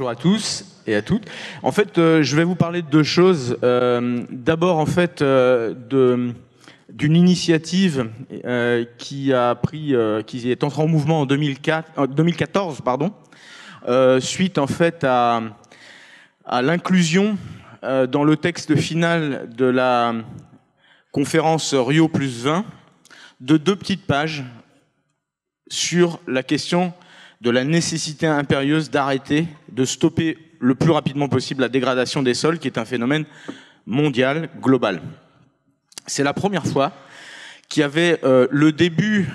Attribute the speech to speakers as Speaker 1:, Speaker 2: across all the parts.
Speaker 1: bonjour à tous et à toutes. En fait, je vais vous parler de deux choses. D'abord, en fait, d'une initiative qui est entrée en mouvement en 2014, suite en fait à l'inclusion dans le texte final de la conférence Rio + 20 de 2 petites pages sur la question de la nécessité impérieuse d'arrêter, de stopper le plus rapidement possible la dégradation des sols, qui est un phénomène mondial, global. C'est la première fois qu'il y avait le début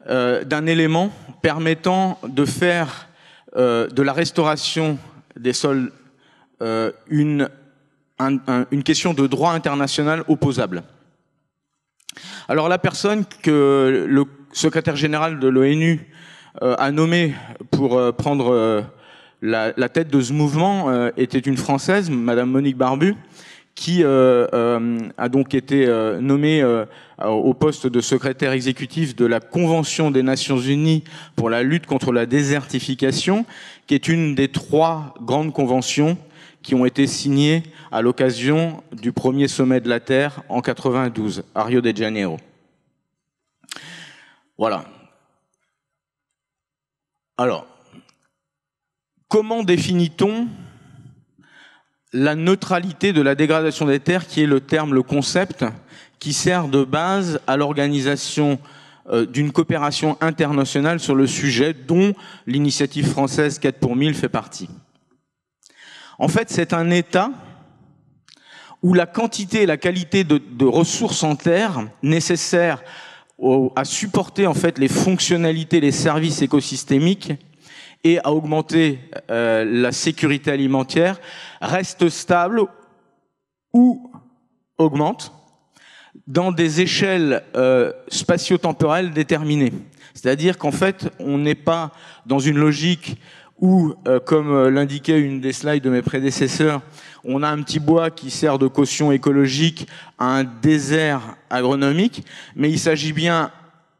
Speaker 1: d'un élément permettant de faire de la restauration des sols une question de droit international opposable. Alors la personne que le secrétaire général de l'ONU a nommé pour prendre la tête de ce mouvement était une Française, Madame Monique Barbu, qui a donc été nommée au poste de secrétaire exécutif de la Convention des Nations Unies pour la lutte contre la désertification, qui est une des 3 grandes conventions qui ont été signées à l'occasion du premier sommet de la Terre en 92 à Rio de Janeiro. Voilà. Alors, comment définit-on la neutralité de la dégradation des terres, qui est le terme, le concept, qui sert de base à l'organisation d'une coopération internationale sur le sujet, dont l'initiative française 4 pour 1000 fait partie. En fait, c'est un état où la quantité et la qualité de ressources en terre nécessaires à supporter en fait les fonctionnalités, les services écosystémiques et à augmenter la sécurité alimentaire reste stable ou augmente dans des échelles spatio-temporelles déterminées. C'est-à-dire qu'en fait, on n'est pas dans une logique où, comme l'indiquait une des slides de mes prédécesseurs, on a un petit bois qui sert de caution écologique à un désert agronomique, mais il s'agit bien,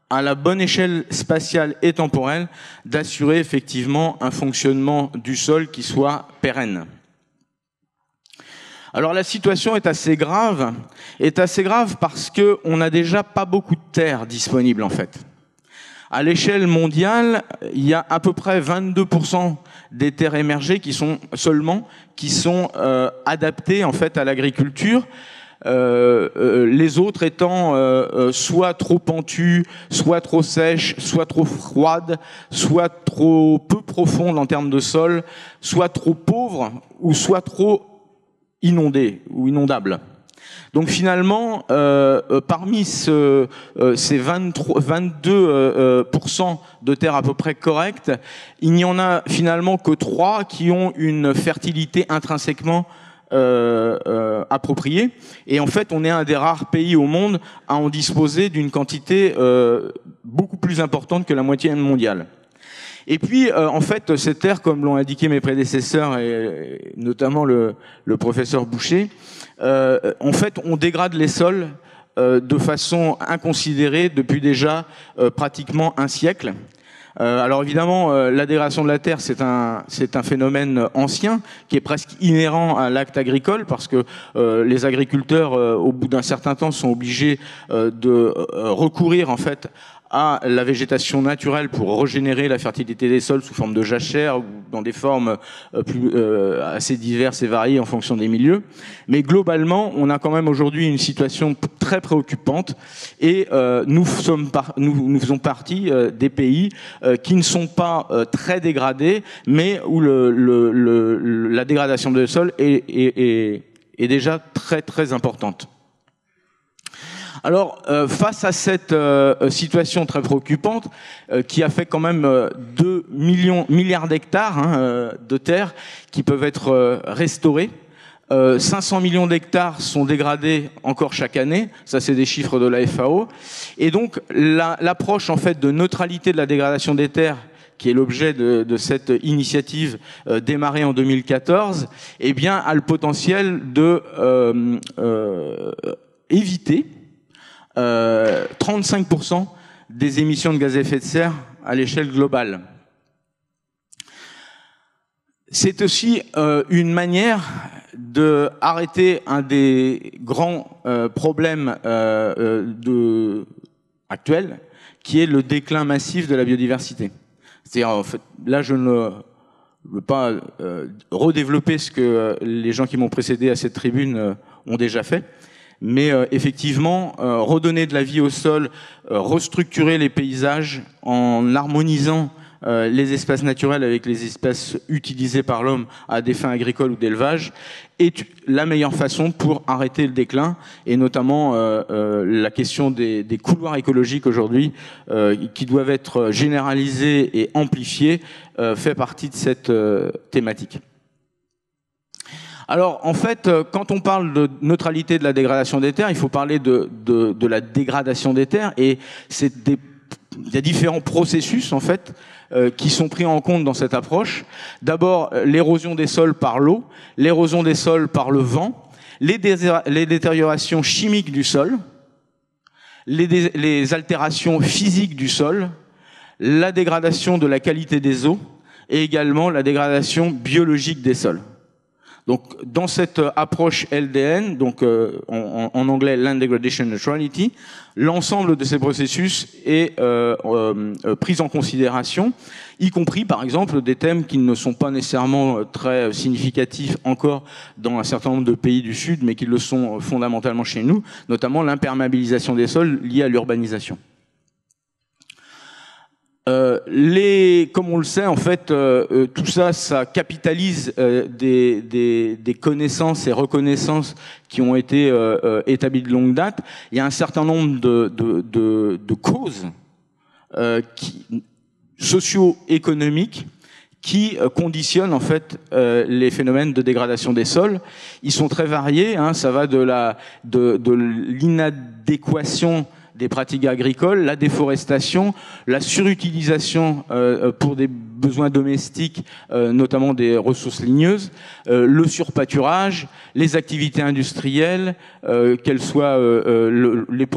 Speaker 1: à la bonne échelle spatiale et temporelle, d'assurer effectivement un fonctionnement du sol qui soit pérenne. Alors la situation est assez grave parce qu'on n'a déjà pas beaucoup de terres disponibles en fait. À l'échelle mondiale, il y a à peu près 22% des terres émergées qui sont adaptées en fait à l'agriculture. Les autres étant soit trop pentues, soit trop sèches, soit trop froides, soit trop peu profondes en termes de sol, soit trop pauvres ou soit trop inondées ou inondables. Donc finalement, parmi ces 22% de terres à peu près correctes, il n'y en a finalement que 3 qui ont une fertilité intrinsèquement appropriée. Et en fait, on est un des rares pays au monde à en disposer d'une quantité beaucoup plus importante que la moitié mondiale. Et puis, en fait, ces terres, comme l'ont indiqué mes prédécesseurs, et notamment le professeur Boucher, en fait, on dégrade les sols de façon inconsidérée depuis déjà pratiquement un siècle. Alors évidemment, la dégradation de la terre, c'est un phénomène ancien qui est presque inhérent à l'acte agricole, parce que les agriculteurs, au bout d'un certain temps, sont obligés de recourir en fait à la végétation naturelle pour régénérer la fertilité des sols sous forme de jachère ou dans des formes assez diverses et variées en fonction des milieux. Mais globalement, on a quand même aujourd'hui une situation très préoccupante et nous faisons partie des pays qui ne sont pas très dégradés, mais où la dégradation des sols est déjà très très importante. Alors, face à cette situation très préoccupante, qui a fait quand même 2 milliards d'hectares de terres qui peuvent être restaurés, 500 millions d'hectares sont dégradés encore chaque année, ça c'est des chiffres de la FAO, et donc l'approche en fait de neutralité de la dégradation des terres, qui est l'objet de cette initiative démarrée en 2014, eh bien, a le potentiel de éviter 35% des émissions de gaz à effet de serre à l'échelle globale. C'est aussi une manière de arrêter un des grands problèmes actuels, qui est le déclin massif de la biodiversité. C'est-à-dire, en fait, là, je ne veux pas redévelopper ce que les gens qui m'ont précédé à cette tribune ont déjà fait, mais effectivement, redonner de la vie au sol, restructurer les paysages en harmonisant les espaces naturels avec les espaces utilisés par l'homme à des fins agricoles ou d'élevage est la meilleure façon pour arrêter le déclin, et notamment la question des couloirs écologiques aujourd'hui qui doivent être généralisés et amplifiés fait partie de cette thématique. Alors, en fait, quand on parle de neutralité de la dégradation des terres, il faut parler de la dégradation des terres, et il y a différents processus, en fait, qui sont pris en compte dans cette approche. D'abord, l'érosion des sols par l'eau, l'érosion des sols par le vent, les détériorations chimiques du sol, les altérations physiques du sol, la dégradation de la qualité des eaux, et également la dégradation biologique des sols. Donc, dans cette approche LDN, donc en anglais Land Degradation Neutrality, l'ensemble de ces processus est pris en considération, y compris par exemple des thèmes qui ne sont pas nécessairement très significatifs encore dans un certain nombre de pays du Sud, mais qui le sont fondamentalement chez nous, notamment l'imperméabilisation des sols liée à l'urbanisation. Comme on le sait, en fait, tout ça, ça capitalise des connaissances et reconnaissances qui ont été établies de longue date. Il y a un certain nombre de causes socio-économiques qui conditionnent en fait les phénomènes de dégradation des sols. Ils sont très variés, hein, ça va de l'inadéquation des pratiques agricoles, la déforestation, la surutilisation pour des besoins domestiques, notamment des ressources ligneuses, le surpâturage, les activités industrielles, qu'elles soient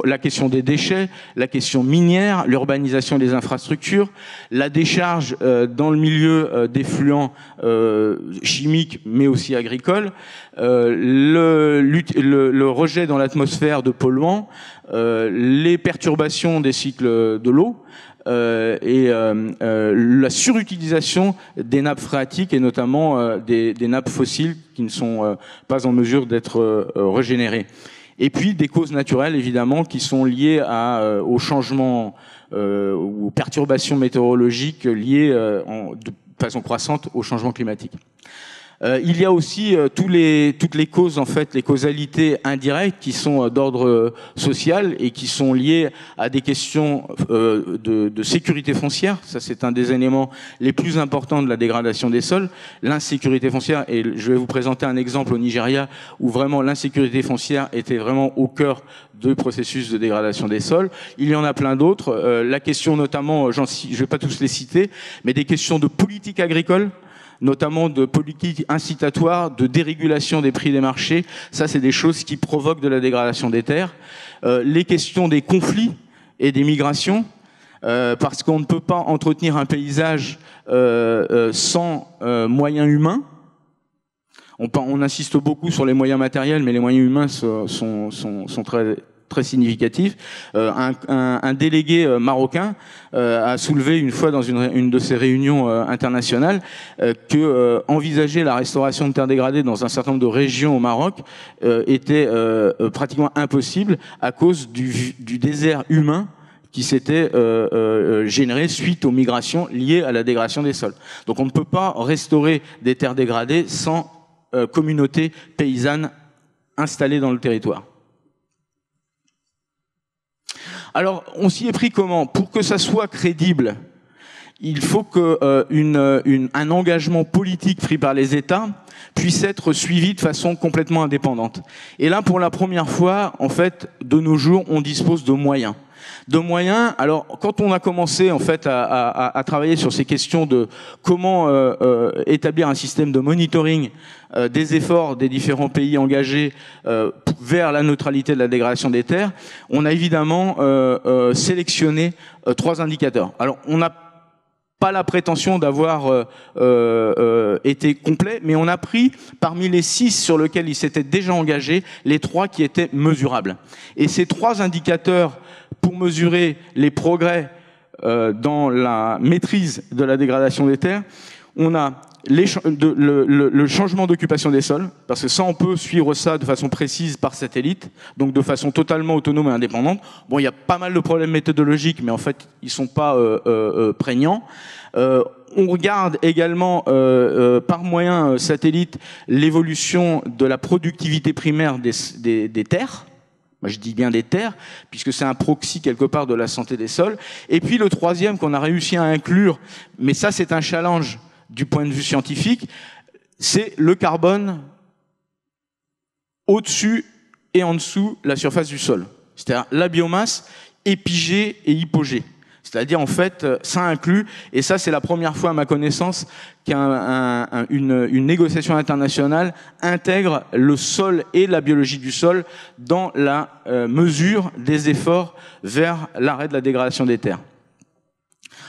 Speaker 1: la question des déchets, la question minière, l'urbanisation des infrastructures, la décharge dans le milieu d'effluents chimiques mais aussi agricoles, le rejet dans l'atmosphère de polluants, les perturbations des cycles de l'eau, et la surutilisation des nappes phréatiques et notamment des nappes fossiles qui ne sont pas en mesure d'être régénérées. Et puis des causes naturelles évidemment qui sont liées au changement ou aux perturbations météorologiques liées de façon croissante au changement climatique. Il y a aussi toutes les causes, en fait, les causalités indirectes qui sont d'ordre social et qui sont liées à des questions de sécurité foncière. Ça, c'est un des éléments les plus importants de la dégradation des sols, l'insécurité foncière. Et je vais vous présenter un exemple au Nigeria où vraiment l'insécurité foncière était vraiment au cœur du processus de dégradation des sols. Il y en a plein d'autres. La question notamment, je ne vais pas tous les citer, mais des questions de politique agricole, notamment de politique incitatoire, de dérégulation des prix des marchés. Ça, c'est des choses qui provoquent de la dégradation des terres. Les questions des conflits et des migrations, parce qu'on ne peut pas entretenir un paysage sans moyens humains. On insiste beaucoup sur les moyens matériels, mais les moyens humains sont très significatif. Un délégué marocain a soulevé une fois dans une de ces réunions internationales que envisager la restauration de terres dégradées dans un certain nombre de régions au Maroc était pratiquement impossible à cause du désert humain qui s'était généré suite aux migrations liées à la dégradation des sols. Donc on ne peut pas restaurer des terres dégradées sans communauté paysanne installée dans le territoire. Alors, on s'y est pris comment? Pour que ça soit crédible, il faut qu'un engagement politique pris par les États puisse être suivi de façon complètement indépendante. Et là, pour la première fois, en fait, de nos jours, on dispose de moyens. Alors, quand on a commencé en fait à travailler sur ces questions de comment établir un système de monitoring des efforts des différents pays engagés vers la neutralité de la dégradation des terres, on a évidemment sélectionné 3 indicateurs. Alors, on n'a pas la prétention d'avoir été complet, mais on a pris parmi les 6 sur lesquels ils s'étaient déjà engagés, les 3 qui étaient mesurables. Et ces 3 indicateurs pour mesurer les progrès dans la maîtrise de la dégradation des terres, on a le changement d'occupation des sols, parce que ça, on peut suivre ça de façon précise par satellite, donc de façon totalement autonome et indépendante. Bon, il y a pas mal de problèmes méthodologiques, mais en fait, ils sont pas prégnants. On regarde également par moyen satellite l'évolution de la productivité primaire des terres. Moi, je dis bien des terres, puisque c'est un proxy quelque part de la santé des sols. Et puis le troisième qu'on a réussi à inclure, mais ça c'est un challenge du point de vue scientifique, c'est le carbone au-dessus et en dessous de la surface du sol. C'est-à-dire la biomasse épigée et hypogée. C'est-à-dire, en fait, ça inclut, et ça c'est la première fois à ma connaissance qu'une négociation internationale intègre le sol et la biologie du sol dans la mesure des efforts vers l'arrêt de la dégradation des terres.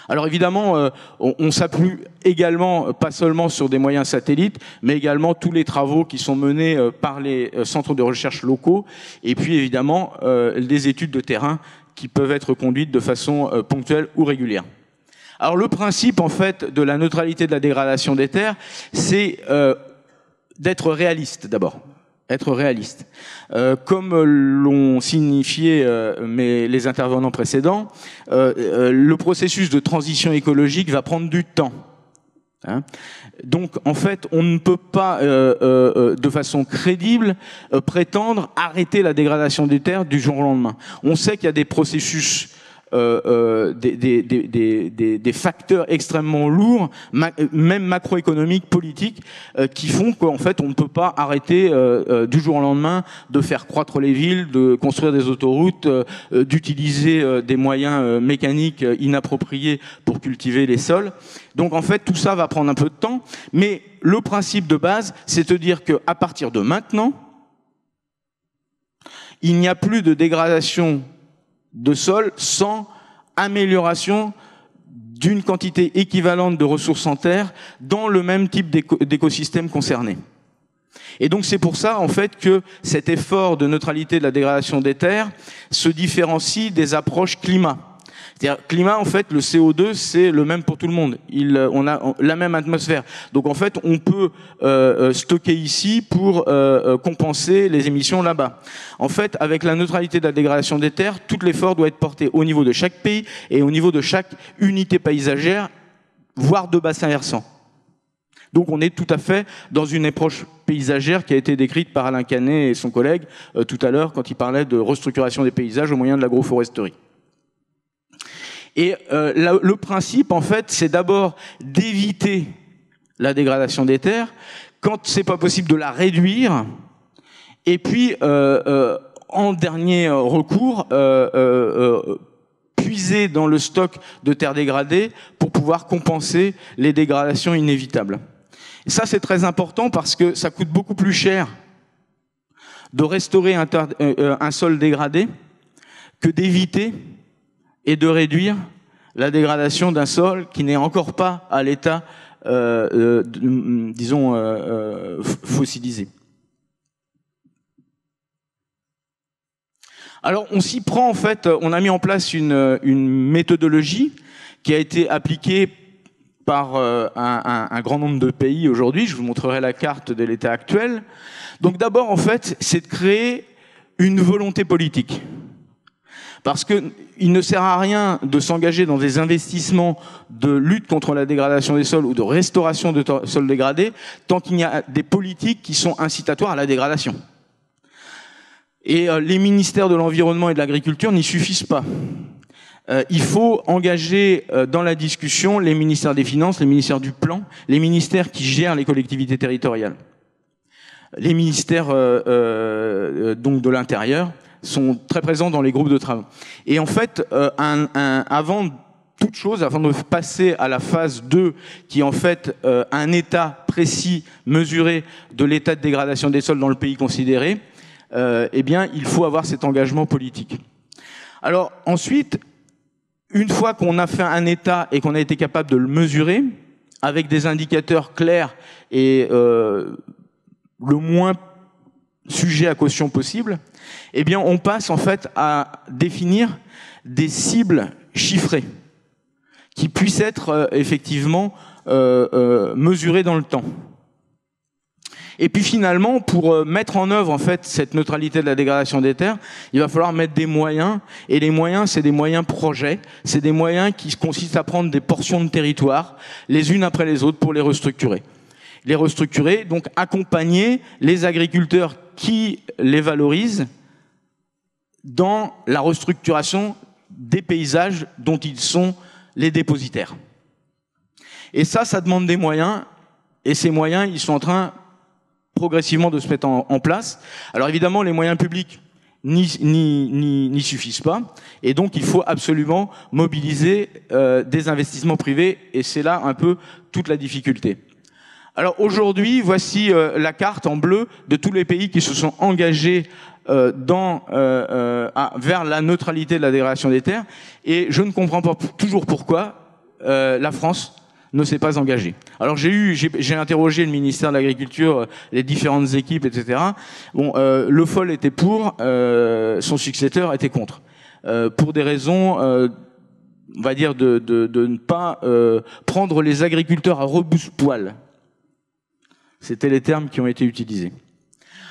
Speaker 1: Alors évidemment, on s'appuie également, pas seulement sur des moyens satellites, mais également tous les travaux qui sont menés par les centres de recherche locaux, et puis évidemment des études de terrain qui peuvent être conduites de façon ponctuelle ou régulière. Alors le principe en fait de la neutralité de la dégradation des terres, c'est d'être réaliste d'abord. Être réaliste. Comme l'ont signifié les intervenants précédents, le processus de transition écologique va prendre du temps. Hein. Donc, en fait, on ne peut pas, de façon crédible, prétendre arrêter la dégradation des terres du jour au lendemain. On sait qu'il y a des processus, des facteurs extrêmement lourds, même macroéconomiques, politiques, qui font qu'en fait, on ne peut pas arrêter du jour au lendemain de faire croître les villes, de construire des autoroutes, d'utiliser des moyens mécaniques inappropriés pour cultiver les sols. Donc en fait, tout ça va prendre un peu de temps, mais le principe de base, c'est de dire qu'à partir de maintenant, il n'y a plus de dégradation de sol sans amélioration d'une quantité équivalente de ressources en terre dans le même type d'écosystème concerné. Et donc c'est pour ça en fait que cet effort de neutralité de la dégradation des terres se différencie des approches climat. C'est-à-dire, climat, en fait, le CO2, c'est le même pour tout le monde. On a la même atmosphère. Donc, en fait, on peut stocker ici pour compenser les émissions là-bas. En fait, avec la neutralité de la dégradation des terres, tout l'effort doit être porté au niveau de chaque pays et au niveau de chaque unité paysagère, voire de bassin versant. Donc, on est tout à fait dans une approche paysagère qui a été décrite par Alain Canet et son collègue tout à l'heure quand il parlait de restructuration des paysages au moyen de l'agroforesterie. Et le principe, en fait, c'est d'abord d'éviter la dégradation des terres, quand c'est pas possible de la réduire, et puis, en dernier recours, puiser dans le stock de terres dégradées pour pouvoir compenser les dégradations inévitables. Et ça, c'est très important parce que ça coûte beaucoup plus cher de restaurer un sol dégradé que d'éviter et de réduire la dégradation d'un sol qui n'est encore pas à l'état, disons, fossilisé. Alors, on s'y prend, en fait, on a mis en place une méthodologie qui a été appliquée par un grand nombre de pays aujourd'hui. Je vous montrerai la carte de l'état actuel. Donc d'abord, en fait, c'est de créer une volonté politique. Parce qu'il ne sert à rien de s'engager dans des investissements de lutte contre la dégradation des sols ou de restauration de sols dégradés tant qu'il y a des politiques qui sont incitatoires à la dégradation. Et les ministères de l'Environnement et de l'Agriculture n'y suffisent pas. Il faut engager dans la discussion les ministères des Finances, les ministères du Plan, les ministères qui gèrent les collectivités territoriales. Les ministères donc de l'Intérieur sont très présents dans les groupes de travail. Et en fait, avant toute chose, avant de passer à la phase 2, qui est en fait un état précis, mesuré de l'état de dégradation des sols dans le pays considéré, eh bien, il faut avoir cet engagement politique. Alors ensuite, Une fois qu'on a fait un état et qu'on a été capable de le mesurer, avec des indicateurs clairs et le moins sujet à caution possible, eh bien on passe en fait à définir des cibles chiffrées qui puissent être effectivement mesurées dans le temps. Et puis finalement, pour mettre en œuvre en fait cette neutralité de la dégradation des terres, il va falloir mettre des moyens. Et les moyens, c'est des moyens projets. C'est des moyens qui consistent à prendre des portions de territoire, les unes après les autres, pour les restructurer. Les restructurer, donc accompagner les agriculteurs qui les valorisent dans la restructuration des paysages dont ils sont les dépositaires. Et ça demande des moyens. Et ces moyens, ils sont en train progressivement de se mettre en place. Alors évidemment, les moyens publics n'y suffisent pas, et donc il faut absolument mobiliser des investissements privés, et c'est là un peu toute la difficulté. Alors aujourd'hui, voici la carte en bleu de tous les pays qui se sont engagés vers la neutralité de la dégradation des terres, et je ne comprends pas toujours pourquoi la France ne s'est pas engagé. Alors j'ai interrogé le ministère de l'Agriculture, les différentes équipes, etc. Bon, Le Foll était pour, son successeur était contre, pour des raisons, on va dire, de ne pas prendre les agriculteurs à rebousse-poil. C'était les termes qui ont été utilisés.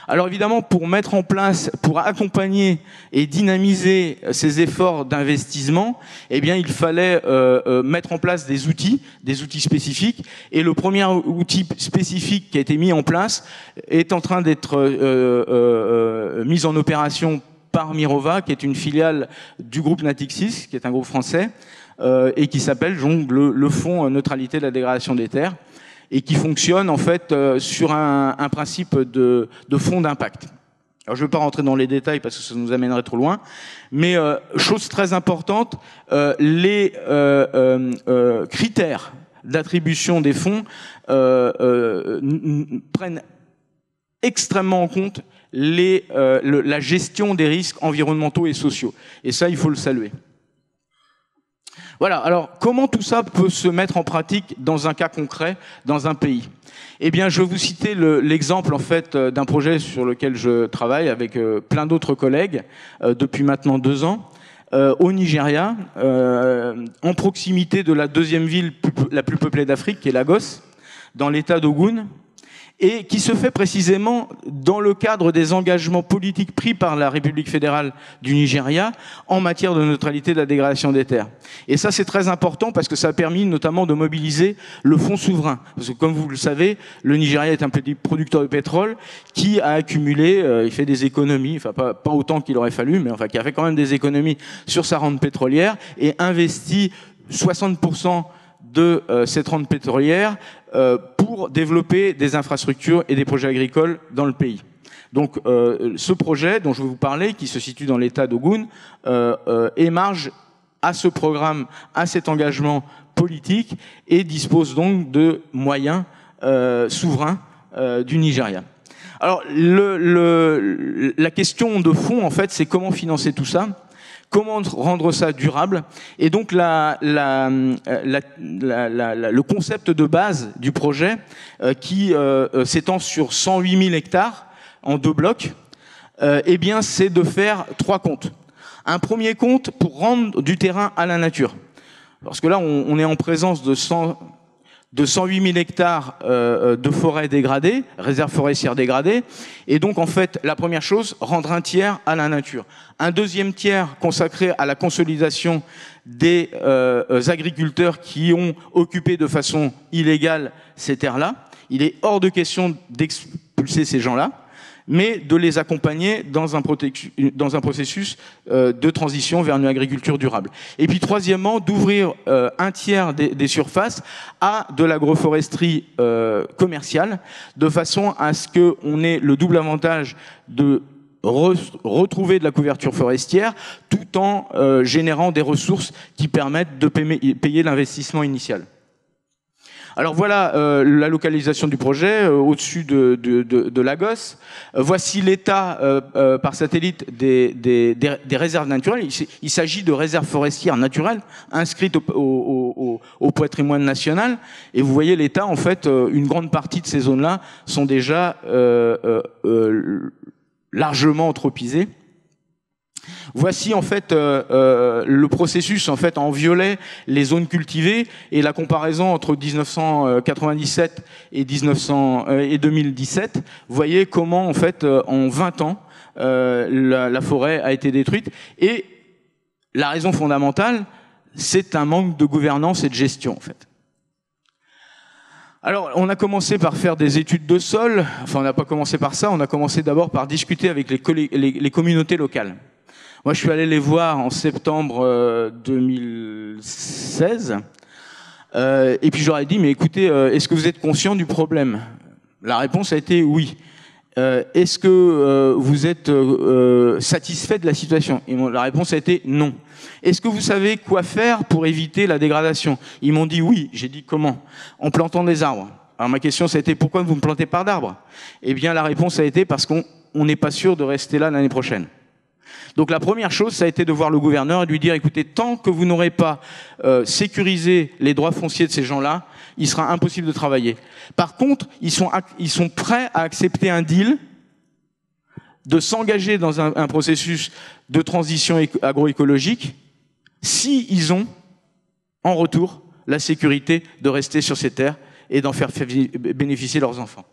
Speaker 1: Alors évidemment, pour mettre en place, pour accompagner et dynamiser ces efforts d'investissement, eh bien, il fallait mettre en place des outils spécifiques. Et le premier outil spécifique qui a été mis en place est en train d'être mis en opération par Mirova, qui est une filiale du groupe Natixis, qui est un groupe français, et qui s'appelle donc le Fonds Neutralité de la dégradation des terres, et qui fonctionne en fait sur un principe de fonds d'impact. Alors je ne vais pas rentrer dans les détails parce que ça nous amènerait trop loin, mais chose très importante, les critères d'attribution des fonds prennent extrêmement en compte la gestion des risques environnementaux et sociaux. Et ça, il faut le saluer. Voilà, alors comment tout ça peut se mettre en pratique dans un cas concret, dans un pays? Eh bien, je vais vous citer l'exemple en fait d'un projet sur lequel je travaille avec plein d'autres collègues depuis maintenant 2 ans, au Nigeria, en proximité de la deuxième ville la plus peuplée d'Afrique, qui est Lagos, dans l'état d'Ogun, et qui se fait précisément dans le cadre des engagements politiques pris par la République fédérale du Nigeria en matière de neutralité de la dégradation des terres. Et ça, c'est très important parce que ça a permis notamment de mobiliser le fonds souverain. Parce que comme vous le savez, le Nigeria est un petit producteur de pétrole qui a accumulé, il fait des économies, enfin pas autant qu'il aurait fallu, mais enfin qui a fait quand même des économies sur sa rente pétrolière et investi 60% de cette rente pétrolière pour développer des infrastructures et des projets agricoles dans le pays. Donc ce projet dont je vais vous parler, qui se situe dans l'état d'Ogun, émarge à ce programme, à cet engagement politique et dispose donc de moyens souverains du Nigeria. Alors la question de fond, en fait, c'est comment financer tout ça ? Comment rendre ça durable? Et donc le concept de base du projet qui s'étend sur 108 000 hectares en 2 blocs, eh bien c'est de faire 3 comptes. Un premier compte pour rendre du terrain à la nature. Parce que là, on est en présence de 108 000 hectares de forêts dégradées, réserves forestières dégradées. Et donc, en fait, la première chose, rendre un tiers à la nature. Un deuxième tiers consacré à la consolidation des agriculteurs qui ont occupé de façon illégale ces terres-là. Il est hors de question d'expulser ces gens-là, mais de les accompagner dans un processus de transition vers une agriculture durable. Et puis troisièmement, d'ouvrir un tiers des surfaces à de l'agroforesterie commerciale, de façon à ce qu'on ait le double avantage de retrouver de la couverture forestière, tout en générant des ressources qui permettent de payer l'investissement initial. Alors voilà la localisation du projet au-dessus de Lagos. Voici l'état par satellite des réserves naturelles. Il s'agit de réserves forestières naturelles inscrites au patrimoine national. Et vous voyez l'état, en fait, une grande partie de ces zones-là sont déjà largement anthropisées. Voici en fait le processus en fait en violet, les zones cultivées, et la comparaison entre 1997 et 2017. Vous voyez comment en fait en 20 ans la forêt a été détruite, et la raison fondamentale, c'est un manque de gouvernance et de gestion en fait. Alors, on a commencé par faire des études de sol. Enfin, on n'a pas commencé par ça. On a commencé d'abord par discuter avec les communautés locales. Moi, je suis allé les voir en septembre 2016. Et puis, je leur ai dit, mais écoutez, est-ce que vous êtes conscient du problème? La réponse a été oui. Est-ce que vous êtes satisfait de la situation? Et la réponse a été non. Est-ce que vous savez quoi faire pour éviter la dégradation? Ils m'ont dit oui. J'ai dit comment? En plantant des arbres. Alors ma question, ça a été pourquoi vous ne plantez pas d'arbres? Eh bien, la réponse a été parce qu'on n'est pas sûr de rester là l'année prochaine. Donc la première chose, ça a été de voir le gouverneur et de lui dire, écoutez, tant que vous n'aurez pas sécurisé les droits fonciers de ces gens-là, il sera impossible de travailler. Par contre, ils sont prêts à accepter un deal, de s'engager dans un processus de transition agroécologique, si ils ont, en retour, la sécurité de rester sur ces terres et d'en faire bénéficier leurs enfants.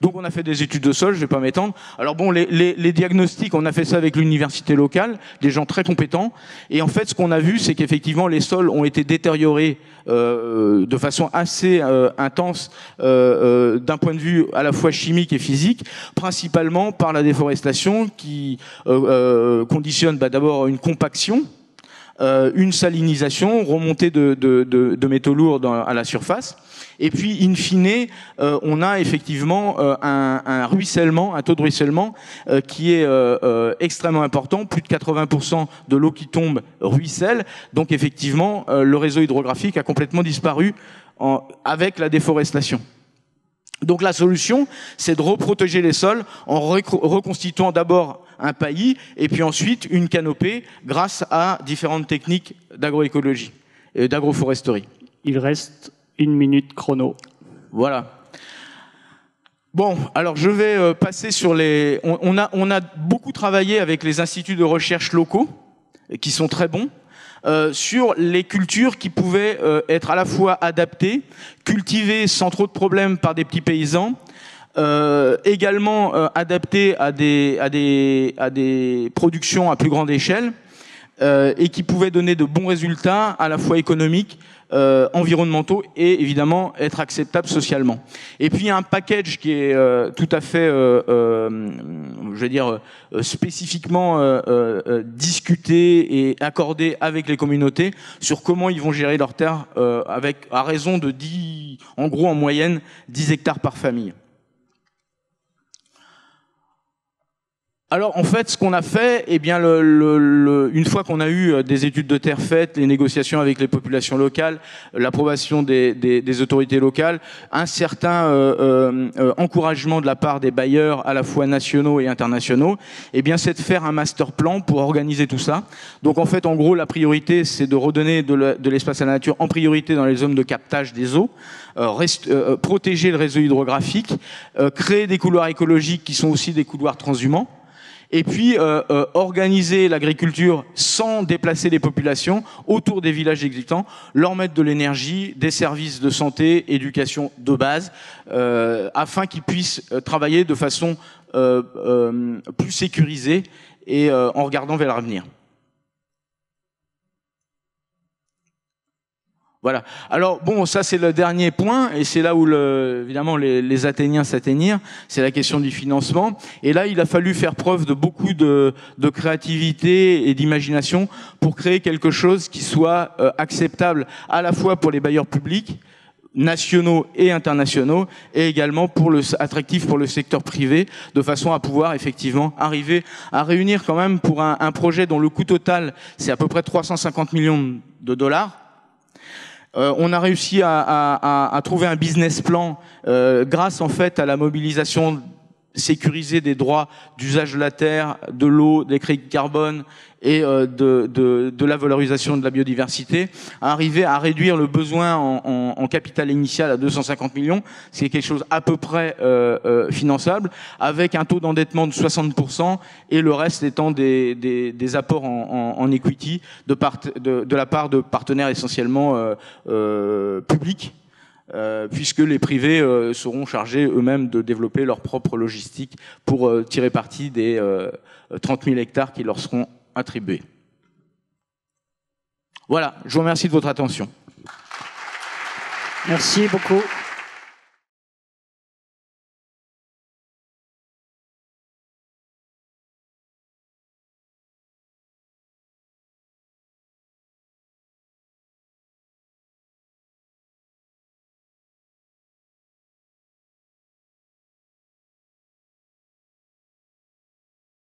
Speaker 1: Donc on a fait des études de sol, je ne vais pas m'étendre. Alors bon, les diagnostics, on a fait ça avec l'université locale, des gens très compétents. Et en fait, ce qu'on a vu, c'est qu'effectivement, les sols ont été détériorés de façon assez intense d'un point de vue à la fois chimique et physique, principalement par la déforestation qui conditionne d'abord une compaction, une salinisation, remontée de métaux lourds à la surface. Et puis, in fine, on a effectivement un ruissellement, un taux de ruissellement qui est extrêmement important. Plus de 80% de l'eau qui tombe ruisselle. Donc, effectivement, le réseau hydrographique a complètement disparu avec la déforestation. Donc, la solution, c'est de reprotéger les sols en reconstituant d'abord un paillis et puis ensuite une canopée grâce à différentes techniques d'agroécologie et d'agroforesterie.
Speaker 2: Il reste 1 minute chrono.
Speaker 1: Voilà. Bon, alors je vais passer sur les... On a beaucoup travaillé avec les instituts de recherche locaux, qui sont très bons, sur les cultures qui pouvaient être à la fois adaptées, cultivées sans trop de problèmes par des petits paysans, également adaptées à des productions à plus grande échelle, et qui pouvaient donner de bons résultats à la fois économiques, environnementaux et évidemment être acceptables socialement. Et puis il y a un package qui est tout à fait, je veux dire, spécifiquement discuté et accordé avec les communautés sur comment ils vont gérer leurs terres à raison de 10, en gros en moyenne, 10 hectares par famille. Alors en fait, ce qu'on a fait, eh bien, une fois qu'on a eu des études de terre faites, les négociations avec les populations locales, l'approbation des autorités locales, un certain encouragement de la part des bailleurs à la fois nationaux et internationaux, eh bien, c'est de faire un master plan pour organiser tout ça. Donc en fait, en gros, la priorité, c'est de redonner de l'espace à la nature, en priorité dans les zones de captage des eaux, protéger le réseau hydrographique, créer des couloirs écologiques qui sont aussi des couloirs transhumants. Et puis organiser l'agriculture sans déplacer les populations autour des villages existants, leur mettre de l'énergie, des services de santé, éducation de base, afin qu'ils puissent travailler de façon plus sécurisée et en regardant vers l'avenir. Voilà. Alors bon, ça c'est le dernier point, et c'est là où évidemment les Athéniens s'atteignirent, c'est la question du financement. Et là, il a fallu faire preuve de beaucoup de créativité et d'imagination pour créer quelque chose qui soit acceptable à la fois pour les bailleurs publics, nationaux et internationaux, et également attractif pour le secteur privé, de façon à pouvoir effectivement arriver à réunir quand même pour un projet dont le coût total c'est à peu près 350 millions de dollars. On a réussi à trouver un business plan grâce en fait à la mobilisation sécurisée des droits d'usage de la terre, de l'eau, des crédits de carbone et de la valorisation de la biodiversité, à arriver à réduire le besoin en capital initial à 250 millions, ce qui est quelque chose à peu près finançable, avec un taux d'endettement de 60% et le reste étant des apports en equity de la part de partenaires essentiellement publics, puisque les privés seront chargés eux-mêmes de développer leur propre logistique pour tirer parti des 30 000 hectares qui leur seront attribués. Voilà, je vous remercie de votre attention.
Speaker 2: Merci beaucoup.